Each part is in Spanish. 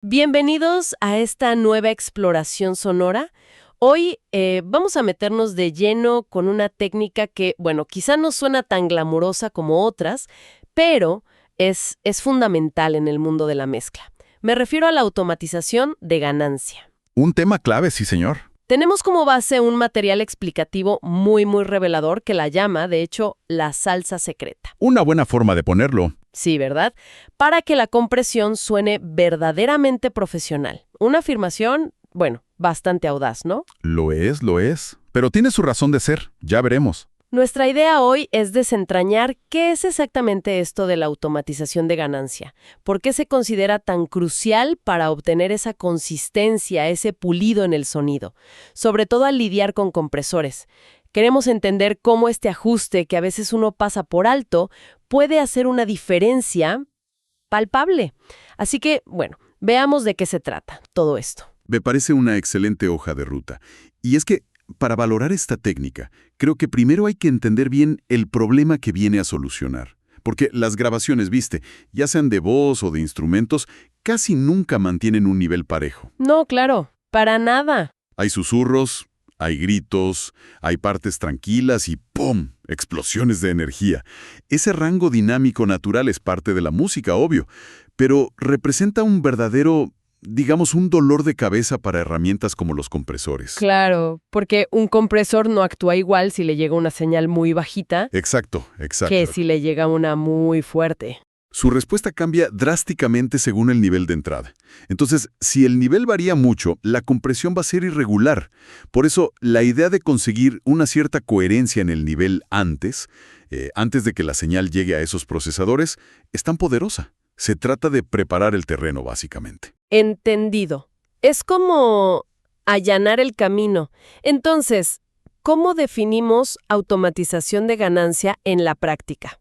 Bienvenidos a esta nueva exploración sonora. Hoy vamos a meternos de lleno con una técnica que, bueno, quizá no suena tan glamurosa como otras, pero es fundamental en el mundo de la mezcla. Me refiero a la automatización de ganancia. Un tema clave, sí, señor. Tenemos como base un material explicativo muy revelador que la llama, de hecho, la salsa secreta. Una buena forma de ponerlo. Sí, ¿verdad? Para que la compresión suene verdaderamente profesional. Una afirmación, bueno, bastante audaz, ¿no? Lo es. Pero tiene su razón de ser. Ya veremos. Nuestra idea hoy es desentrañar qué es exactamente esto de la automatización de ganancia. ¿Por qué se considera tan crucial para obtener esa consistencia, ese pulido en el sonido? Sobre todo al lidiar con compresores. Queremos entender cómo este ajuste que a veces uno pasa por alto puede hacer una diferencia palpable. Así que, bueno, veamos de qué se trata todo esto. Me parece una excelente hoja de ruta. Y es que, para valorar esta técnica, creo que primero hay que entender bien el problema que viene a solucionar. Porque las grabaciones, viste, ya sean de voz o de instrumentos, casi nunca mantienen un nivel parejo. No, claro, para nada. Hay susurros, hay gritos, hay partes tranquilas y ¡pum!, explosiones de energía. Ese rango dinámico natural es parte de la música, obvio, pero representa un verdadero, digamos, un dolor de cabeza para herramientas como los compresores. Claro, porque un compresor no actúa igual si le llega una señal muy bajita Exacto. que si le llega una muy fuerte. Su respuesta cambia drásticamente según el nivel de entrada. Entonces, si el nivel varía mucho, la compresión va a ser irregular. Por eso, la idea de conseguir una cierta coherencia en el nivel antes de que la señal llegue a esos procesadores, es tan poderosa. Se trata de preparar el terreno, básicamente. Entendido. Es como allanar el camino. Entonces, ¿cómo definimos automatización de ganancia en la práctica?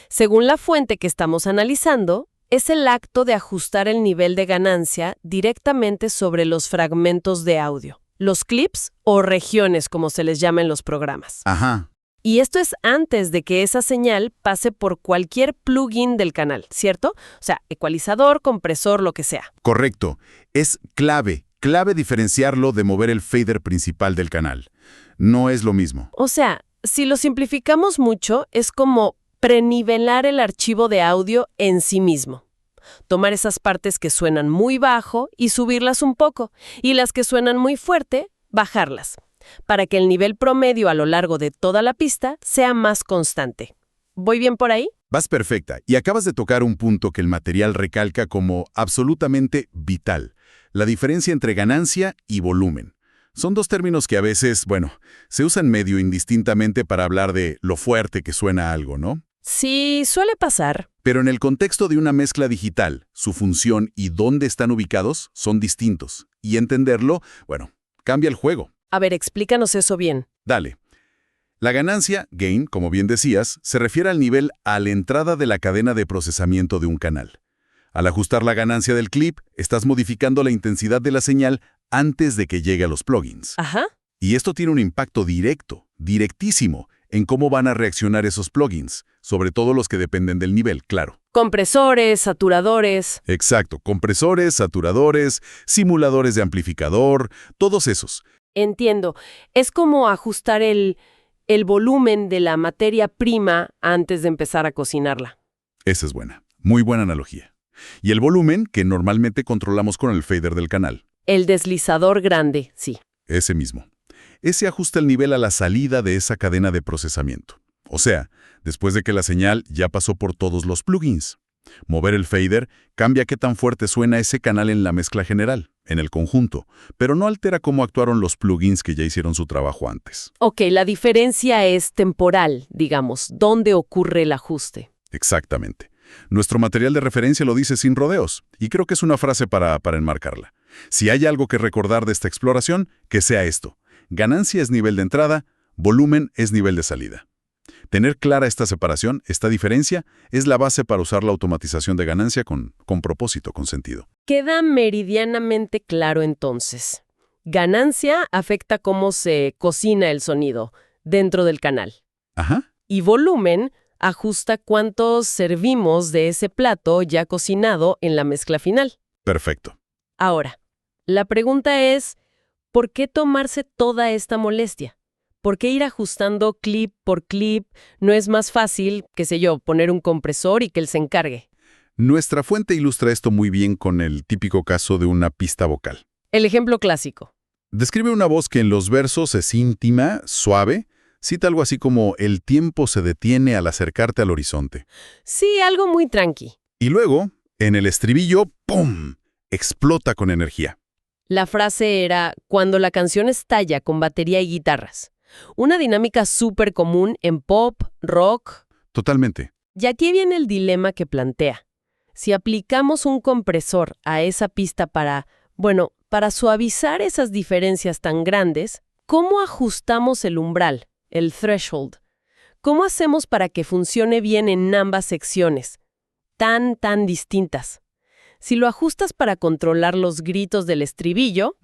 Según la fuente que estamos analizando, es el acto de ajustar el nivel de ganancia directamente sobre los fragmentos de audio, los clips o regiones, como se les llama en los programas. Ajá. Y esto es antes de que esa señal pase por cualquier plugin del canal, ¿cierto? O sea, ecualizador, compresor, lo que sea. Correcto. Es clave diferenciarlo de mover el fader principal del canal. No es lo mismo. O sea, si lo simplificamos mucho, es como prenivelar el archivo de audio en sí mismo. Tomar esas partes que suenan muy bajo y subirlas un poco, y las que suenan muy fuerte, bajarlas, para que el nivel promedio a lo largo de toda la pista sea más constante. ¿Voy bien por ahí? Vas perfecta, y acabas de tocar un punto que el material recalca como absolutamente vital: la diferencia entre ganancia y volumen. Son dos términos que a veces, se usan medio indistintamente para hablar de lo fuerte que suena algo, ¿no? Sí, suele pasar. Pero en el contexto de una mezcla digital, su función y dónde están ubicados son distintos. Y entenderlo, cambia el juego. A ver, explícanos eso bien. Dale. La ganancia, gain, como bien decías, se refiere al nivel a la entrada de la cadena de procesamiento de un canal. Al ajustar la ganancia del clip, estás modificando la intensidad de la señal antes de que llegue a los plugins. Ajá. Y esto tiene un impacto directísimo, en cómo van a reaccionar esos plugins, sobre todo los que dependen del nivel, claro. Compresores, saturadores. Exacto, compresores, saturadores, simuladores de amplificador, todos esos. Entiendo. Es como ajustar el volumen de la materia prima antes de empezar a cocinarla. Esa es buena, muy buena analogía. Y el volumen, que normalmente controlamos con el fader del canal. El deslizador grande, sí. Ese mismo. Ese ajusta el nivel a la salida de esa cadena de procesamiento. O sea, después de que la señal ya pasó por todos los plugins. Mover el fader cambia qué tan fuerte suena ese canal en la mezcla general, en el conjunto, pero no altera cómo actuaron los plugins que ya hicieron su trabajo antes. Ok, la diferencia es temporal, digamos, ¿dónde ocurre el ajuste? Exactamente. Nuestro material de referencia lo dice sin rodeos, y creo que es una frase para enmarcarla. Si hay algo que recordar de esta exploración, que sea esto: ganancia es nivel de entrada, volumen es nivel de salida. Tener clara esta separación, esta diferencia, es la base para usar la automatización de ganancia con propósito, con sentido. Queda meridianamente claro entonces. Ganancia afecta cómo se cocina el sonido dentro del canal. Ajá. Y volumen ajusta cuánto servimos de ese plato ya cocinado en la mezcla final. Perfecto. Ahora, la pregunta es, ¿por qué tomarse toda esta molestia? ¿Por qué ir ajustando clip por clip? ¿No es más fácil, qué sé yo, poner un compresor y que él se encargue? Nuestra fuente ilustra esto muy bien con el típico caso de una pista vocal. El ejemplo clásico. Describe una voz que en los versos es íntima, suave, cita algo así como el tiempo se detiene al acercarte al horizonte. Sí, algo muy tranqui. Y luego, en el estribillo, ¡pum!, explota con energía. La frase era, cuando la canción estalla con batería y guitarras. Una dinámica súper común en pop, rock. Totalmente. Y aquí viene el dilema que plantea. Si aplicamos un compresor a esa pista para suavizar esas diferencias tan grandes, ¿cómo ajustamos el umbral, el threshold? ¿Cómo hacemos para que funcione bien en ambas secciones, tan distintas? Si lo ajustas para controlar los gritos del estribillo,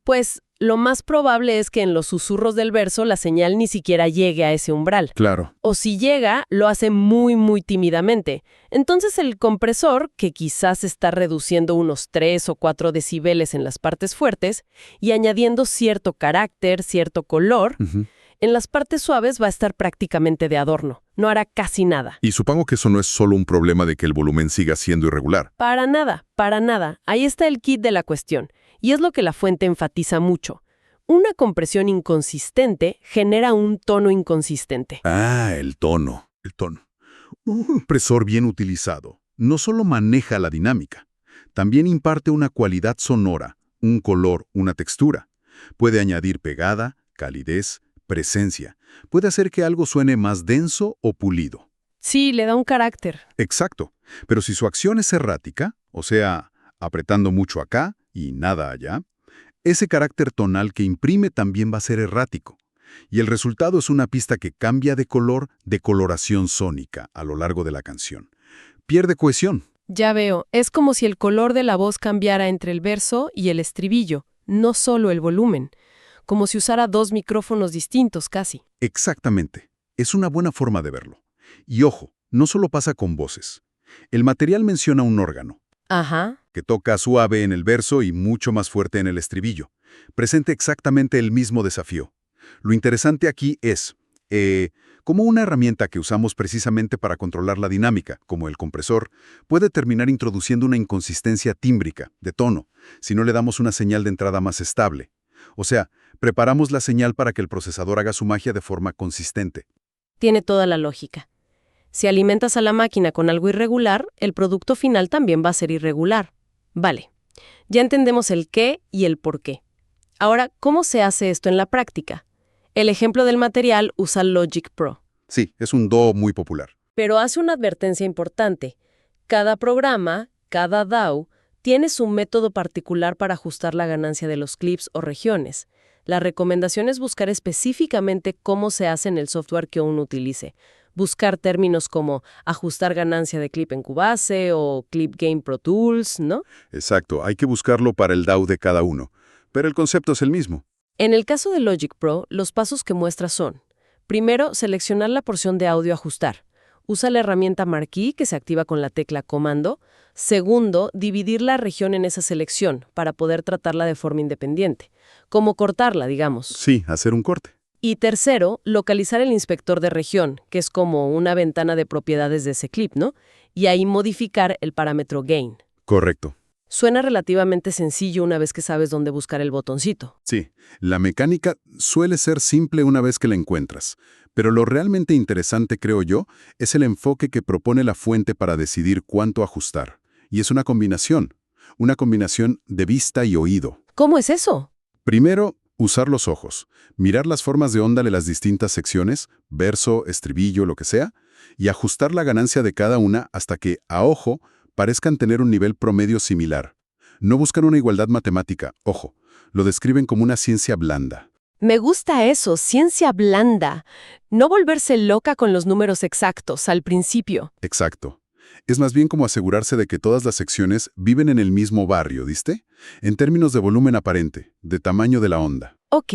pues lo más probable es que en los susurros del verso la señal ni siquiera llegue a ese umbral. Claro. O si llega, lo hace muy tímidamente. Entonces el compresor, que quizás está reduciendo unos 3 o 4 decibeles en las partes fuertes y añadiendo cierto carácter, cierto color, en las partes suaves va a estar prácticamente de adorno. No hará casi nada. Y supongo que eso no es solo un problema de que el volumen siga siendo irregular. Para nada. Ahí está el kit de la cuestión. Y es lo que la fuente enfatiza mucho. Una compresión inconsistente genera un tono inconsistente. Ah, el tono. Un compresor bien utilizado no solo maneja la dinámica, también imparte una cualidad sonora, un color, una textura. Puede añadir pegada, calidez, presencia. Puede hacer que algo suene más denso o pulido. Sí, le da un carácter. Exacto. Pero si su acción es errática, o sea, apretando mucho acá y nada allá, ese carácter tonal que imprime también va a ser errático. Y el resultado es una pista que cambia de color, de coloración sónica a lo largo de la canción. Pierde cohesión. Ya veo, es como si el color de la voz cambiara entre el verso y el estribillo, no solo el volumen. Como si usara 2 micrófonos distintos casi. Exactamente. Es una buena forma de verlo. Y ojo, no solo pasa con voces. El material menciona un órgano, Ajá. que toca suave en el verso y mucho más fuerte en el estribillo. Presenta exactamente el mismo desafío. Lo interesante aquí es, como una herramienta que usamos precisamente para controlar la dinámica, como el compresor, puede terminar introduciendo una inconsistencia tímbrica, de tono, si no le damos una señal de entrada más estable. O sea, preparamos la señal para que el procesador haga su magia de forma consistente. Tiene toda la lógica. Si alimentas a la máquina con algo irregular, el producto final también va a ser irregular. Vale, ya entendemos el qué y el por qué. Ahora, ¿cómo se hace esto en la práctica? El ejemplo del material usa Logic Pro. Sí, es un DAW muy popular. Pero hace una advertencia importante. Cada programa, cada DAW, tiene su método particular para ajustar la ganancia de los clips o regiones. La recomendación es buscar específicamente cómo se hace en el software que uno utilice. Buscar términos como ajustar ganancia de clip en Cubase o Clip Gain Pro Tools, ¿no? Exacto, hay que buscarlo para el DAW de cada uno. Pero el concepto es el mismo. En el caso de Logic Pro, los pasos que muestra son: primero, seleccionar la porción de audio a ajustar. Usa la herramienta Marquee, que se activa con la tecla Comando. Segundo, dividir la región en esa selección para poder tratarla de forma independiente. Como cortarla, digamos. Sí, hacer un corte. Y tercero, localizar el inspector de región, que es como una ventana de propiedades de ese clip, ¿no? Y ahí modificar el parámetro Gain. Correcto. Suena relativamente sencillo una vez que sabes dónde buscar el botoncito. Sí, la mecánica suele ser simple una vez que la encuentras, pero lo realmente interesante, creo yo, es el enfoque que propone la fuente para decidir cuánto ajustar. Y es una combinación de vista y oído. ¿Cómo es eso? Primero, usar los ojos, mirar las formas de onda de las distintas secciones, verso, estribillo, lo que sea, y ajustar la ganancia de cada una hasta que, a ojo, parezcan tener un nivel promedio similar. No buscan una igualdad matemática, ojo, lo describen como una ciencia blanda. Me gusta eso, ciencia blanda. No volverse loca con los números exactos al principio. Exacto. Es más bien como asegurarse de que todas las secciones viven en el mismo barrio, ¿viste? En términos de volumen aparente, de tamaño de la onda. Ok,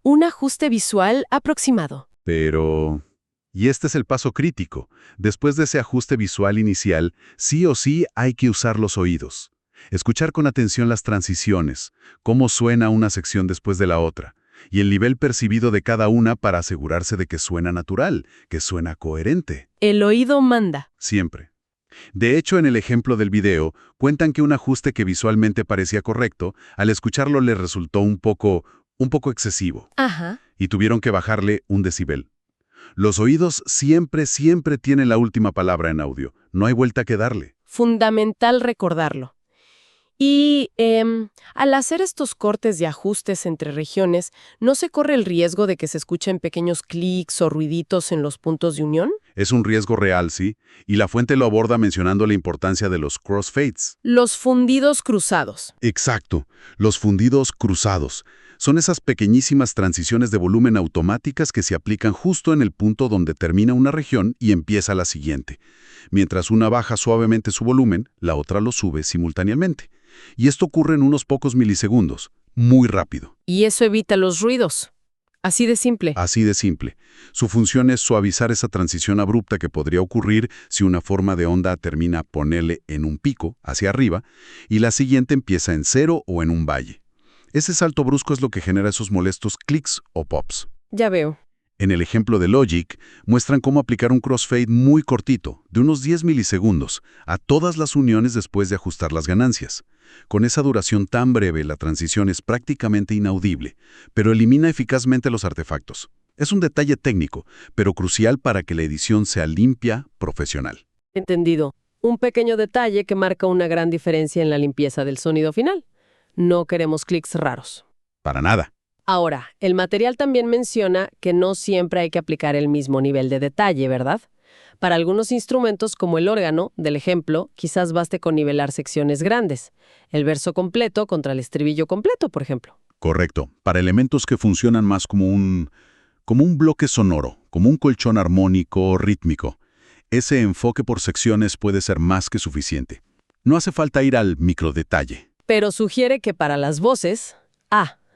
un ajuste visual aproximado. Pero... Y este es el paso crítico. Después de ese ajuste visual inicial, sí o sí hay que usar los oídos. Escuchar con atención las transiciones, cómo suena una sección después de la otra, y el nivel percibido de cada una para asegurarse de que suena natural, que suena coherente. El oído manda. Siempre. De hecho, en el ejemplo del video, cuentan que un ajuste que visualmente parecía correcto, al escucharlo le resultó un poco excesivo, Ajá. y tuvieron que bajarle un decibel. Los oídos siempre tienen la última palabra en audio, no hay vuelta que darle. Fundamental recordarlo. Y al hacer estos cortes y ajustes entre regiones, ¿no se corre el riesgo de que se escuchen pequeños clics o ruiditos en los puntos de unión? Es un riesgo real, sí, y la fuente lo aborda mencionando la importancia de los crossfades. Los fundidos cruzados. Exacto, los fundidos cruzados. Son esas pequeñísimas transiciones de volumen automáticas que se aplican justo en el punto donde termina una región y empieza la siguiente. Mientras una baja suavemente su volumen, la otra lo sube simultáneamente. Y esto ocurre en unos pocos milisegundos, muy rápido. Y eso evita los ruidos. Así de simple. Así de simple. Su función es suavizar esa transición abrupta que podría ocurrir si una forma de onda termina ponerle en un pico, hacia arriba, y la siguiente empieza en cero o en un valle. Ese salto brusco es lo que genera esos molestos clics o pops. Ya veo. En el ejemplo de Logic, muestran cómo aplicar un crossfade muy cortito, de unos 10 milisegundos, a todas las uniones después de ajustar las ganancias. Con esa duración tan breve, la transición es prácticamente inaudible, pero elimina eficazmente los artefactos. Es un detalle técnico, pero crucial para que la edición sea limpia, profesional. Entendido. Un pequeño detalle que marca una gran diferencia en la limpieza del sonido final. No queremos clics raros. Para nada. Ahora, el material también menciona que no siempre hay que aplicar el mismo nivel de detalle, ¿verdad? Para algunos instrumentos, como el órgano, del ejemplo, quizás baste con nivelar secciones grandes. El verso completo contra el estribillo completo, por ejemplo. Correcto. Para elementos que funcionan más como un bloque sonoro, como un colchón armónico o rítmico, ese enfoque por secciones puede ser más que suficiente. No hace falta ir al microdetalle. Pero sugiere que para las voces...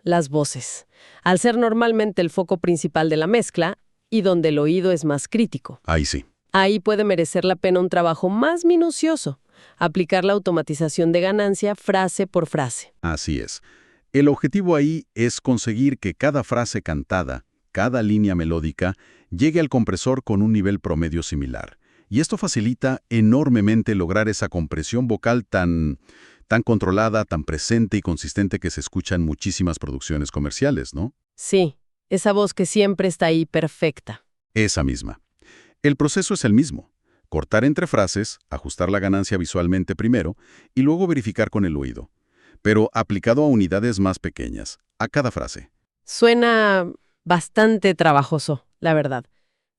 las voces. Al ser normalmente el foco principal de la mezcla y donde el oído es más crítico. Ahí sí. Ahí puede merecer la pena un trabajo más minucioso. Aplicar la automatización de ganancia frase por frase. Así es. El objetivo ahí es conseguir que cada frase cantada, cada línea melódica, llegue al compresor con un nivel promedio similar. Y esto facilita enormemente lograr esa compresión vocal tan controlada, tan presente y consistente que se escucha en muchísimas producciones comerciales, ¿no? Sí, esa voz que siempre está ahí perfecta. Esa misma. El proceso es el mismo. Cortar entre frases, ajustar la ganancia visualmente primero y luego verificar con el oído. Pero aplicado a unidades más pequeñas, a cada frase. Suena bastante trabajoso, la verdad.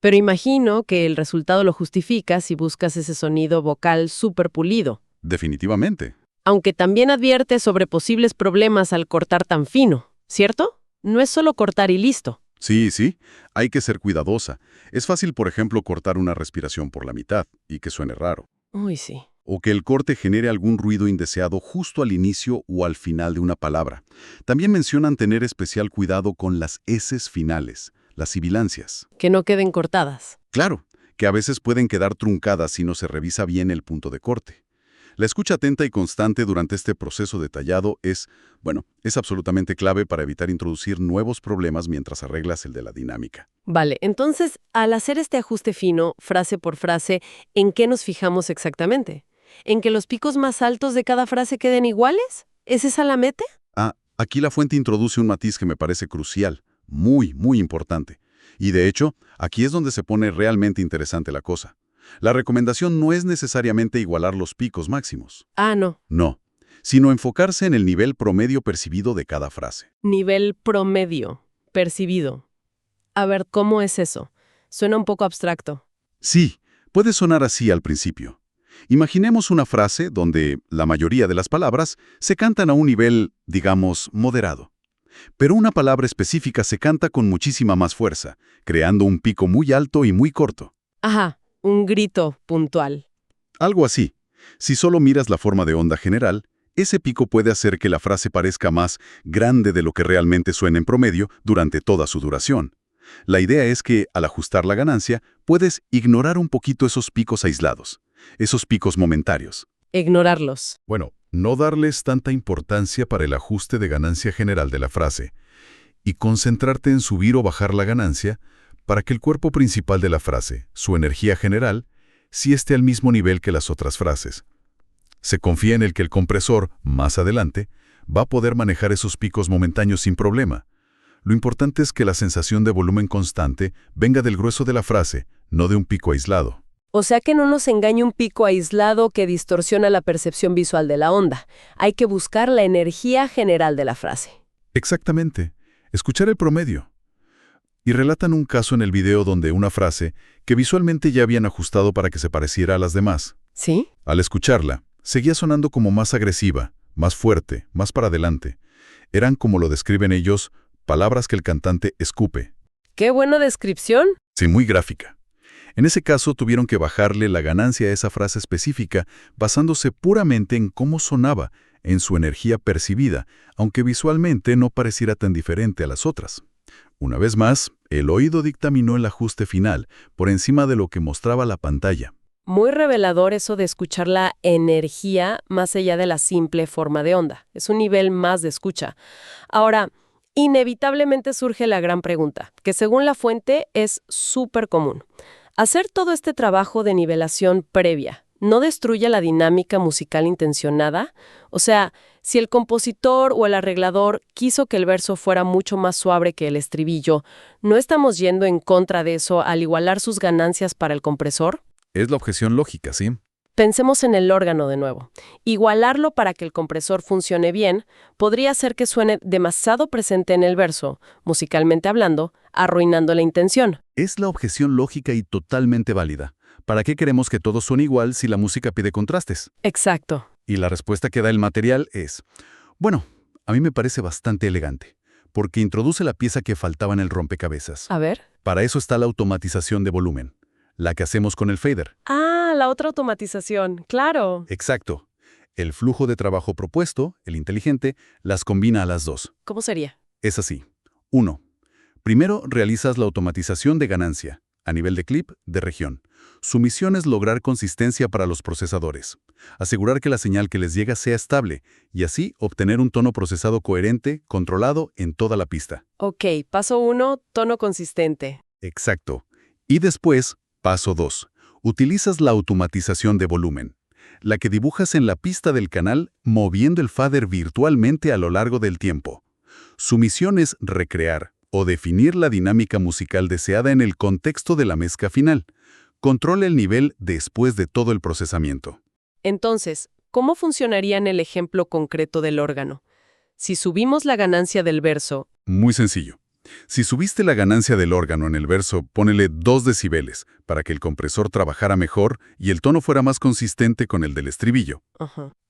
Pero imagino que el resultado lo justifica si buscas ese sonido vocal súper pulido. Definitivamente. Aunque también advierte sobre posibles problemas al cortar tan fino, ¿cierto? No es solo cortar y listo. Sí, hay que ser cuidadosa. Es fácil, por ejemplo, cortar una respiración por la mitad y que suene raro. Uy, sí. O que el corte genere algún ruido indeseado justo al inicio o al final de una palabra. También mencionan tener especial cuidado con las eses finales, las sibilancias. Que no queden cortadas. Claro, que a veces pueden quedar truncadas si no se revisa bien el punto de corte. La escucha atenta y constante durante este proceso detallado es absolutamente clave para evitar introducir nuevos problemas mientras arreglas el de la dinámica. Vale, entonces, al hacer este ajuste fino, frase por frase, ¿en qué nos fijamos exactamente? ¿En que los picos más altos de cada frase queden iguales? ¿Es esa la meta? Aquí la fuente introduce un matiz que me parece crucial, muy importante. Y de hecho, aquí es donde se pone realmente interesante la cosa. La recomendación no es necesariamente igualar los picos máximos. No. No, sino enfocarse en el nivel promedio percibido de cada frase. Nivel promedio, percibido. A ver, ¿cómo es eso? Suena un poco abstracto. Sí, puede sonar así al principio. Imaginemos una frase donde la mayoría de las palabras se cantan a un nivel, digamos, moderado. Pero una palabra específica se canta con muchísima más fuerza, creando un pico muy alto y muy corto. Ajá. Un grito puntual. Algo así. Si solo miras la forma de onda general, ese pico puede hacer que la frase parezca más grande de lo que realmente suena en promedio durante toda su duración. La idea es que, al ajustar la ganancia, puedes ignorar un poquito esos picos aislados, esos picos momentarios. Ignorarlos. Bueno, No darles tanta importancia para el ajuste de ganancia general de la frase y concentrarte en subir o bajar la ganancia para que el cuerpo principal de la frase, su energía general, sí esté al mismo nivel que las otras frases. Se confía en el que el compresor, más adelante, va a poder manejar esos picos momentáneos sin problema. Lo importante es que la sensación de volumen constante venga del grueso de la frase, no de un pico aislado. O sea que no nos engañe un pico aislado que distorsiona la percepción visual de la onda. Hay que buscar la energía general de la frase. Exactamente. Escuchar el promedio. Y relatan un caso en el video donde una frase que visualmente ya habían ajustado para que se pareciera a las demás. ¿Sí? Al escucharla, seguía sonando como más agresiva, más fuerte, más para adelante. Eran, como lo describen ellos, palabras que el cantante escupe. ¡Qué buena descripción! Sí, muy gráfica. En ese caso tuvieron que bajarle la ganancia a esa frase específica basándose puramente en cómo sonaba, en su energía percibida, aunque visualmente no pareciera tan diferente a las otras. Una vez más, el oído dictaminó el ajuste final, por encima de lo que mostraba la pantalla. Muy revelador eso de escuchar la energía más allá de la simple forma de onda. Es un nivel más de escucha. Ahora, inevitablemente surge la gran pregunta, que según la fuente es súper común. Hacer todo este trabajo de nivelación previa, ¿no destruye la dinámica musical intencionada? O sea, si el compositor o el arreglador quiso que el verso fuera mucho más suave que el estribillo, ¿no estamos yendo en contra de eso al igualar sus ganancias para el compresor? Es la objeción lógica, ¿sí? Pensemos en el órgano de nuevo. Igualarlo para que el compresor funcione bien podría hacer que suene demasiado presente en el verso, musicalmente hablando, arruinando la intención. Es la objeción lógica y totalmente válida. ¿Para qué queremos que todo suene igual si la música pide contrastes? Exacto. Y la respuesta que da el material es, bueno, a mí me parece bastante elegante, porque introduce la pieza que faltaba en el rompecabezas. A ver. Para eso está la automatización de volumen, la que hacemos con el fader. Ah, la otra automatización, claro. Exacto. El flujo de trabajo propuesto, el inteligente, las combina a las dos. ¿Cómo sería? Es así. 1. Primero realizas la automatización de ganancia, a nivel de clip, de región. Su misión es lograr consistencia para los procesadores, asegurar que la señal que les llega sea estable y así obtener un tono procesado coherente, controlado en toda la pista. Ok, paso 1, tono consistente. Exacto. Y después, paso 2. Utilizas la automatización de volumen, la que dibujas en la pista del canal moviendo el fader virtualmente a lo largo del tiempo. Su misión es recrear o definir la dinámica musical deseada en el contexto de la mezcla final. Controla el nivel después de todo el procesamiento. Entonces, ¿cómo funcionaría en el ejemplo concreto del órgano? Si subimos la ganancia del verso, Muy sencillo. Si subiste la ganancia del órgano en el verso, ponele 2 decibeles para que el compresor trabajara mejor y el tono fuera más consistente con el del estribillo.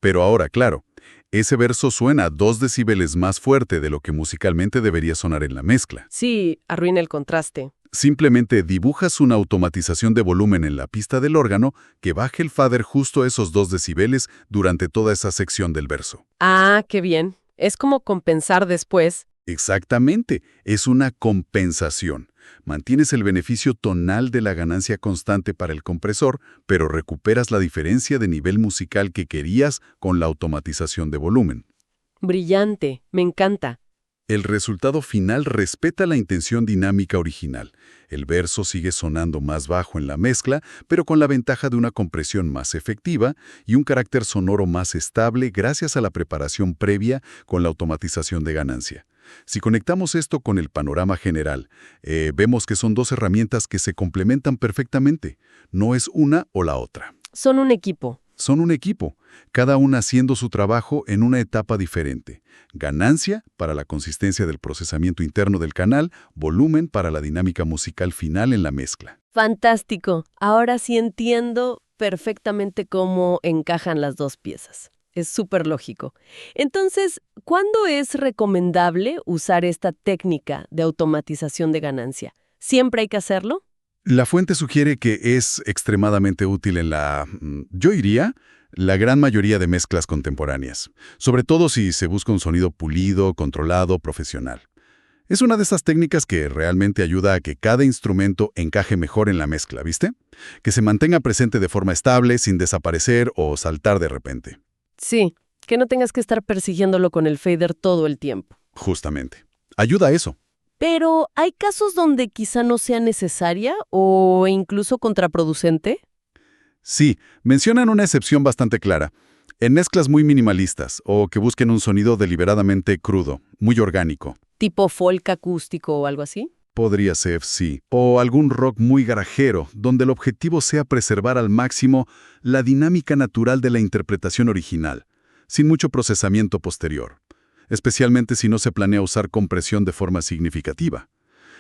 Pero ahora, claro, ese verso suena 2 decibeles más fuerte de lo que musicalmente debería sonar en la mezcla. sí, arruina el contraste. Simplemente dibujas una automatización de volumen en la pista del órgano que baje el fader justo a esos 2 decibeles durante toda esa sección del verso. Ah, qué bien. Es como compensar después. Exactamente, es una compensación. Mantienes el beneficio tonal de la ganancia constante para el compresor, pero recuperas la diferencia de nivel musical que querías con la automatización de volumen. Brillante, me encanta. El resultado final respeta la intención dinámica original. El verso sigue sonando más bajo en la mezcla, pero con la ventaja de una compresión más efectiva y un carácter sonoro más estable gracias a la preparación previa con la automatización de ganancia. Si conectamos esto con el panorama general, vemos que son 2 herramientas que se complementan perfectamente. No es una o la otra. Son un equipo. Son un equipo, cada una haciendo su trabajo en una etapa diferente. Ganancia para la consistencia del procesamiento interno del canal, volumen para la dinámica musical final en la mezcla. Fantástico. Ahora sí entiendo perfectamente cómo encajan las dos piezas. Es súper lógico. Entonces, ¿cuándo es recomendable usar esta técnica de automatización de ganancia? ¿Siempre hay que hacerlo? La fuente sugiere que es extremadamente útil en yo diría, la gran mayoría de mezclas contemporáneas, sobre todo si se busca un sonido pulido, controlado, profesional. Es una de esas técnicas que realmente ayuda a que cada instrumento encaje mejor en la mezcla, ¿viste? Que se mantenga presente de forma estable, sin desaparecer o saltar de repente. Sí, que no tengas que estar persiguiéndolo con el fader todo el tiempo. Justamente. Ayuda a eso. Pero, ¿hay casos donde quizá no sea necesaria o incluso contraproducente? Sí, mencionan una excepción bastante clara. En mezclas muy minimalistas o que busquen un sonido deliberadamente crudo, muy orgánico. ¿Tipo folk acústico o algo así? Podría ser, sí. O algún rock muy garajero, donde el objetivo sea preservar al máximo la dinámica natural de la interpretación original, sin mucho procesamiento posterior, especialmente si no se planea usar compresión de forma significativa.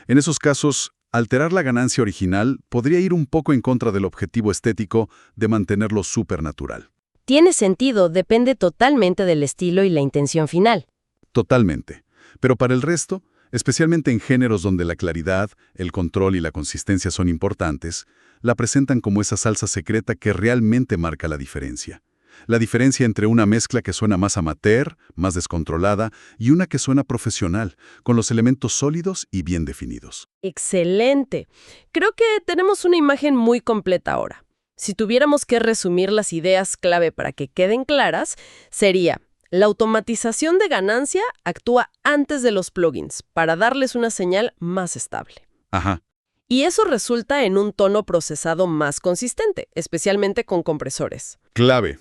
En esos casos, alterar la ganancia original podría ir un poco en contra del objetivo estético de mantenerlo supernatural. Tiene sentido, depende totalmente del estilo y la intención final. Totalmente. Pero para el resto, especialmente en géneros donde la claridad, el control y la consistencia son importantes, la presentan como esa salsa secreta que realmente marca la diferencia. La diferencia entre una mezcla que suena más amateur, más descontrolada, y una que suena profesional, con los elementos sólidos y bien definidos. Excelente. Creo que tenemos una imagen muy completa ahora. Si tuviéramos que resumir las ideas clave para que queden claras, sería: la automatización de ganancia actúa antes de los plugins para darles una señal más estable. Ajá. Y eso resulta en un tono procesado más consistente, especialmente con compresores. Clave.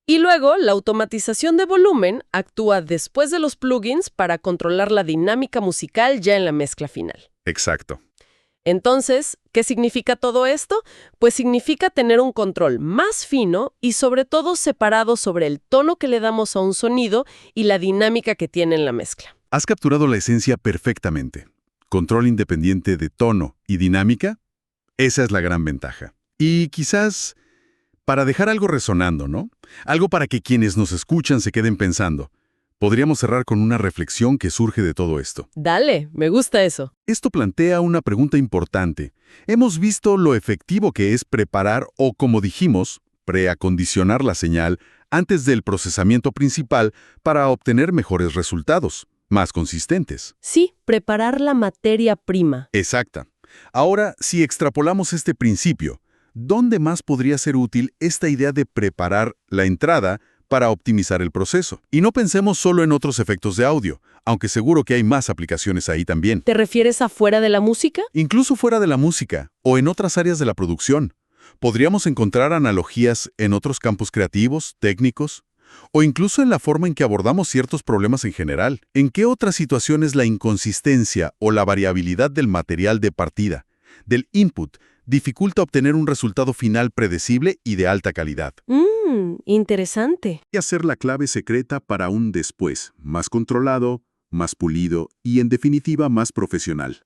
Y luego, la automatización de volumen actúa después de los plugins para controlar la dinámica musical ya en la mezcla final. Exacto. Entonces, ¿qué significa todo esto? Pues significa tener un control más fino y sobre todo separado sobre el tono que le damos a un sonido y la dinámica que tiene en la mezcla. Has capturado la esencia perfectamente. Control independiente de tono y dinámica, esa es la gran ventaja. Y quizás para dejar algo resonando, ¿no? Algo para que quienes nos escuchan se queden pensando. Podríamos cerrar con una reflexión que surge de todo esto. Dale, me gusta eso. Esto plantea una pregunta importante. Hemos visto lo efectivo que es preparar o, como dijimos, preacondicionar la señal antes del procesamiento principal para obtener mejores resultados, más consistentes. Sí, preparar la materia prima. Exacta. Ahora, si extrapolamos este principio, ¿dónde más podría ser útil esta idea de preparar la entrada para optimizar el proceso? Y no pensemos solo en otros efectos de audio, aunque seguro que hay más aplicaciones ahí también. ¿Te refieres a fuera de la música? Incluso fuera de la música o en otras áreas de la producción. Podríamos encontrar analogías en otros campos creativos, técnicos, o incluso en la forma en que abordamos ciertos problemas en general. ¿En qué otras situaciones la inconsistencia o la variabilidad del material de partida, del input, dificulta obtener un resultado final predecible y de alta calidad? Interesante. Y hacer la clave secreta para un después, más controlado, más pulido y, en definitiva, más profesional.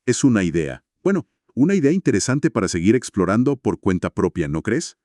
Es una idea. Bueno, una idea interesante para seguir explorando por cuenta propia, ¿no crees?